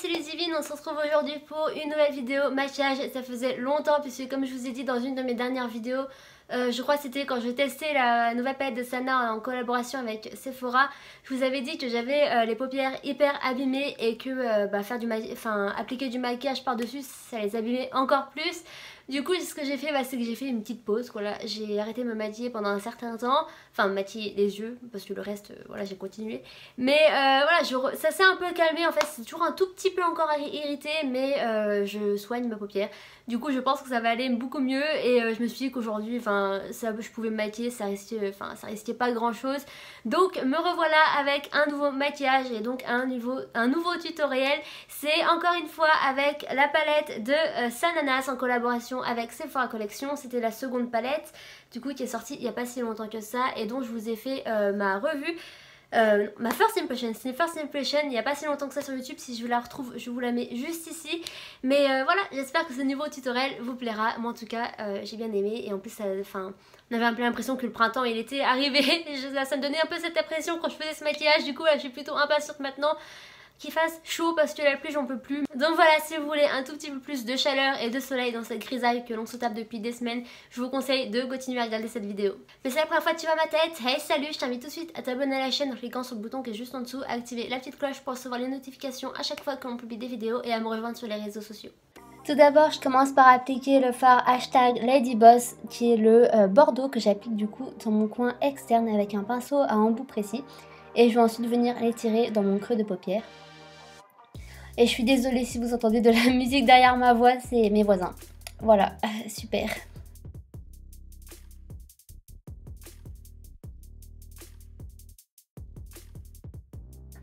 c'est Ludivine, on se retrouve aujourd'hui pour une nouvelle vidéo maquillage. Ça faisait longtemps puisque comme je vous ai dit dans une de mes dernières vidéos, je crois que c'était quand je testais la nouvelle palette de Sana en collaboration avec Sephora, je vous avais dit que j'avais les paupières hyper abîmées et que appliquer du maquillage par dessus ça les abîmait encore plus. Du coup ce que j'ai fait c'est que j'ai fait une petite pause, voilà. J'ai arrêté de me maquiller pendant un certain temps, enfin me maquiller les yeux parce que le reste voilà j'ai continué. Mais voilà, ça s'est un peu calmé en fait, c'est toujours un tout petit peu encore irrité mais je soigne mes paupières. Du coup je pense que ça va aller beaucoup mieux et je me suis dit qu'aujourd'hui je pouvais me maquiller, ça risquait pas grand chose. Donc me revoilà avec un nouveau maquillage et donc un nouveau tutoriel. C'est encore une fois avec la palette de Sananas en collaboration avec Sephora Collection. C'était la seconde palette du coup qui est sortie il n'y a pas si longtemps que ça et dont je vous ai fait ma revue. Ma first impression, c'est une first impression il n'y a pas si longtemps que ça sur YouTube. Si je la retrouve je vous la mets juste ici. Mais voilà, j'espère que ce nouveau tutoriel vous plaira. Moi en tout cas j'ai bien aimé et en plus on avait un peu l'impression que le printemps il était arrivé. Ça me donnait un peu cette impression quand je faisais ce maquillage. Du coup là, je suis plutôt impatiente maintenant qu'il fasse chaud parce que la pluie j'en peux plus. Donc voilà, si vous voulez un tout petit peu plus de chaleur et de soleil dans cette grisaille que l'on se tape depuis des semaines, je vous conseille de continuer à regarder cette vidéo. Mais c'est la première fois que tu vois ma tête, hey salut, je t'invite tout de suite à t'abonner à la chaîne en cliquant sur le bouton qui est juste en dessous, à activer la petite cloche pour recevoir les notifications à chaque fois que l'on publie des vidéos et à me rejoindre sur les réseaux sociaux. Tout d'abord, je commence par appliquer le fard hashtag Ladyboss qui est le bordeaux que j'applique du coup dans mon coin externe avec un pinceau à embout précis. Et je vais ensuite venir l'étirer dans mon creux de paupière. Et je suis désolée si vous entendez de la musique derrière ma voix, c'est mes voisins. Voilà, super.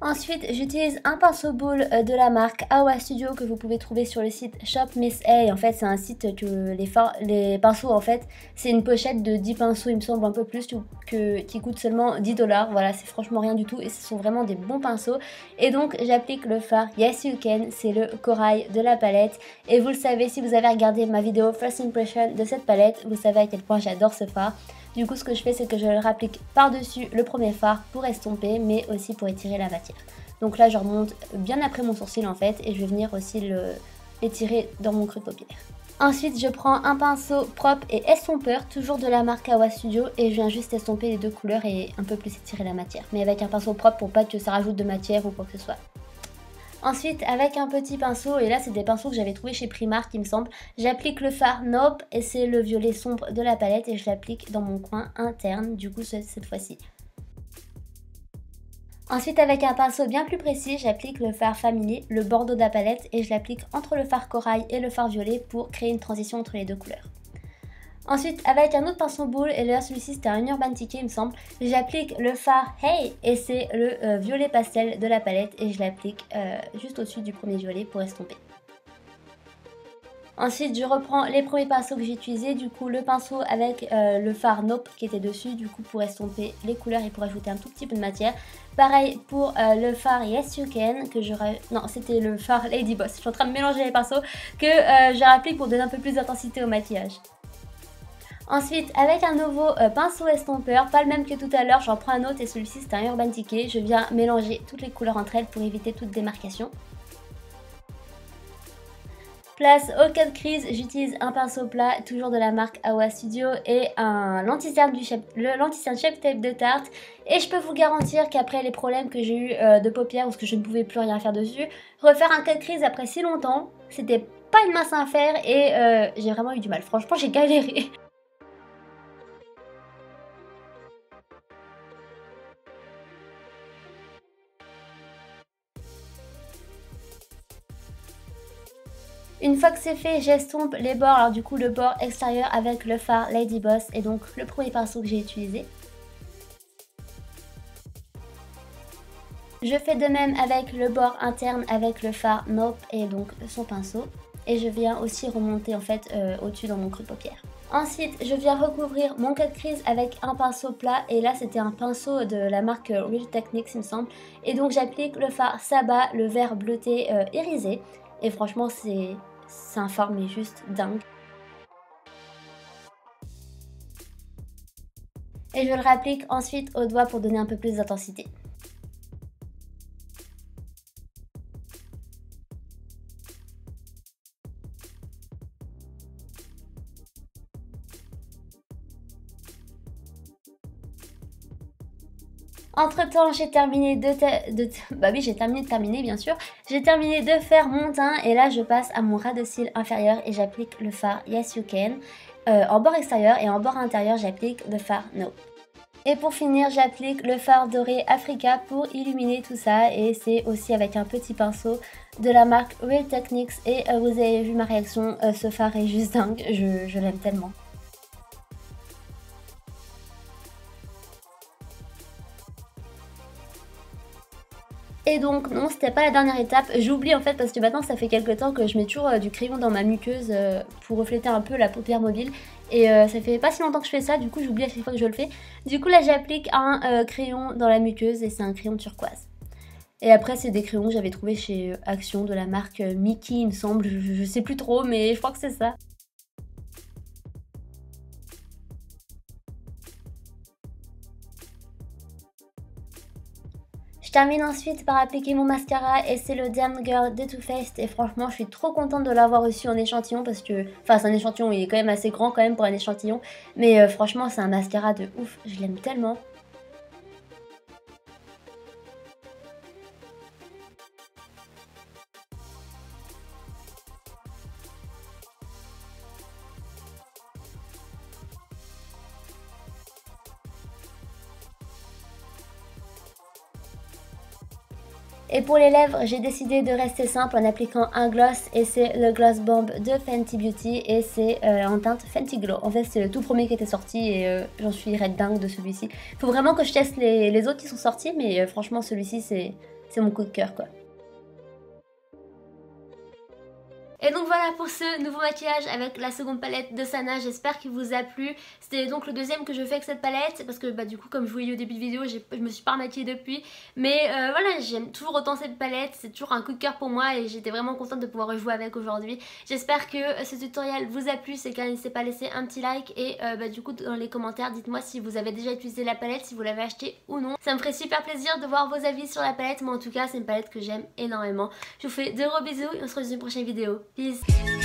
Ensuite, j'utilise un pinceau boule de la marque Awa Studio que vous pouvez trouver sur le site Shop Miss A. En fait, c'est un site que les pinceaux, en fait, c'est une pochette de 10 pinceaux, il me semble un peu plus, qui coûte seulement 10 $. Voilà, c'est franchement rien du tout et ce sont vraiment des bons pinceaux. Et donc, j'applique le fard Yes You Can, c'est le corail de la palette. Et vous le savez, si vous avez regardé ma vidéo First Impression de cette palette, vous savez à quel point j'adore ce fard. Du coup, ce que je fais, c'est que je le rapplique par-dessus le premier fard pour estomper, mais aussi pour étirer la matière. Donc là, je remonte bien après mon sourcil en fait, et je vais venir aussi l'étirer dans mon creux de paupière. Ensuite, je prends un pinceau propre et estompeur, toujours de la marque Awa Studio, et je viens juste estomper les deux couleurs et un peu plus étirer la matière. Mais avec un pinceau propre pour pas que ça rajoute de matière ou quoi que ce soit. Ensuite, avec un petit pinceau, et là c'est des pinceaux que j'avais trouvé chez Primark il me semble, j'applique le fard Nope et c'est le violet sombre de la palette et je l'applique dans mon coin interne, du coup cette fois-ci. Ensuite, avec un pinceau bien plus précis, j'applique le fard Family, le bordeaux de la palette, et je l'applique entre le fard corail et le fard violet pour créer une transition entre les deux couleurs. Ensuite, avec un autre pinceau boule, et là celui-ci c'était un Urban Decay il me semble, j'applique le fard Hey et c'est le violet pastel de la palette et je l'applique juste au-dessus du premier violet pour estomper. Ensuite, je reprends les premiers pinceaux que j'ai utilisés, du coup le pinceau avec le fard Nope qui était dessus, du coup pour estomper les couleurs et pour ajouter un tout petit peu de matière. Pareil pour le fard Yes You Can, non c'était le fard Ladyboss, je suis en train de mélanger les pinceaux, que je rapplique pour donner un peu plus d'intensité au maquillage. Ensuite, avec un nouveau pinceau estompeur, pas le même que tout à l'heure, j'en prends un autre et celui-ci c'est un Urban Decay. Je viens mélanger toutes les couleurs entre elles pour éviter toute démarcation. Place au cas de crise, j'utilise un pinceau plat, toujours de la marque Awa Studio et l'anti-cerne Shape Tape de Tarte. Et je peux vous garantir qu'après les problèmes que j'ai eu de paupières, parce que je ne pouvais plus rien faire dessus, refaire un cas de crise après si longtemps, c'était pas une mince affaire et j'ai vraiment eu du mal. Franchement, j'ai galéré. Une fois que c'est fait, j'estompe les bords, alors du coup le bord extérieur avec le fard Ladyboss et donc le premier pinceau que j'ai utilisé. Je fais de même avec le bord interne avec le fard Nope et donc son pinceau. Et je viens aussi remonter en fait au-dessus dans mon creux de paupière. Ensuite, je viens recouvrir mon cas de crise avec un pinceau plat et là c'était un pinceau de la marque Real Techniques il me semble. Et donc j'applique le fard Saba, le vert bleuté irisé et franchement c'est un fard mais juste dingue. Et je le rapplique ensuite au doigt pour donner un peu plus d'intensité. Entre temps, j'ai terminé bah oui, j'ai terminé bien sûr. J'ai terminé de faire mon teint et là je passe à mon ras de cils inférieur et j'applique le fard Yes You Can en bord extérieur, et en bord intérieur j'applique le fard No. Et pour finir, j'applique le fard doré Africa pour illuminer tout ça, et c'est aussi avec un petit pinceau de la marque Real Techniques, et vous avez vu ma réaction, ce fard est juste dingue, je l'aime tellement. Et donc non, c'était pas la dernière étape, j'oublie en fait parce que maintenant ça fait quelques temps que je mets toujours du crayon dans ma muqueuse pour refléter un peu la paupière mobile, et ça fait pas si longtemps que je fais ça, du coup j'oublie à chaque fois que je le fais. Du coup là j'applique un crayon dans la muqueuse et c'est un crayon turquoise. Et après c'est des crayons que j'avais trouvé chez Action de la marque Mickey il me semble, je sais plus trop mais je crois que c'est ça. Je termine ensuite par appliquer mon mascara et c'est le Damn Girl de Too Faced, et franchement je suis trop contente de l'avoir reçu en échantillon parce que, enfin c'est un échantillon, il est quand même assez grand quand même pour un échantillon, mais franchement c'est un mascara de ouf, je l'aime tellement. Et pour les lèvres, j'ai décidé de rester simple en appliquant un gloss, et c'est le Gloss Bomb de Fenty Beauty et c'est en teinte Fenty Glow. En fait c'est le tout premier qui était sorti et j'en suis red dingue de celui-ci. Faut vraiment que je teste les autres qui sont sortis, mais franchement celui-ci c'est mon coup de cœur quoi. Et donc voilà pour ce nouveau maquillage avec la seconde palette de Sana, j'espère qu'il vous a plu. C'était donc le deuxième que je fais avec cette palette parce que bah du coup comme je vous l'ai dit au début de vidéo, je me suis pas remaquillée depuis. Mais voilà, j'aime toujours autant cette palette, c'est toujours un coup de cœur pour moi et j'étais vraiment contente de pouvoir rejouer avec aujourd'hui. J'espère que ce tutoriel vous a plu, c'est qu'à n'hésitez pas à laisser un petit like et bah du coup dans les commentaires dites-moi si vous avez déjà utilisé la palette, si vous l'avez achetée ou non. Ça me ferait super plaisir de voir vos avis sur la palette, mais en tout cas c'est une palette que j'aime énormément. Je vous fais de gros bisous et on se retrouve dans une prochaine vidéo. Peace.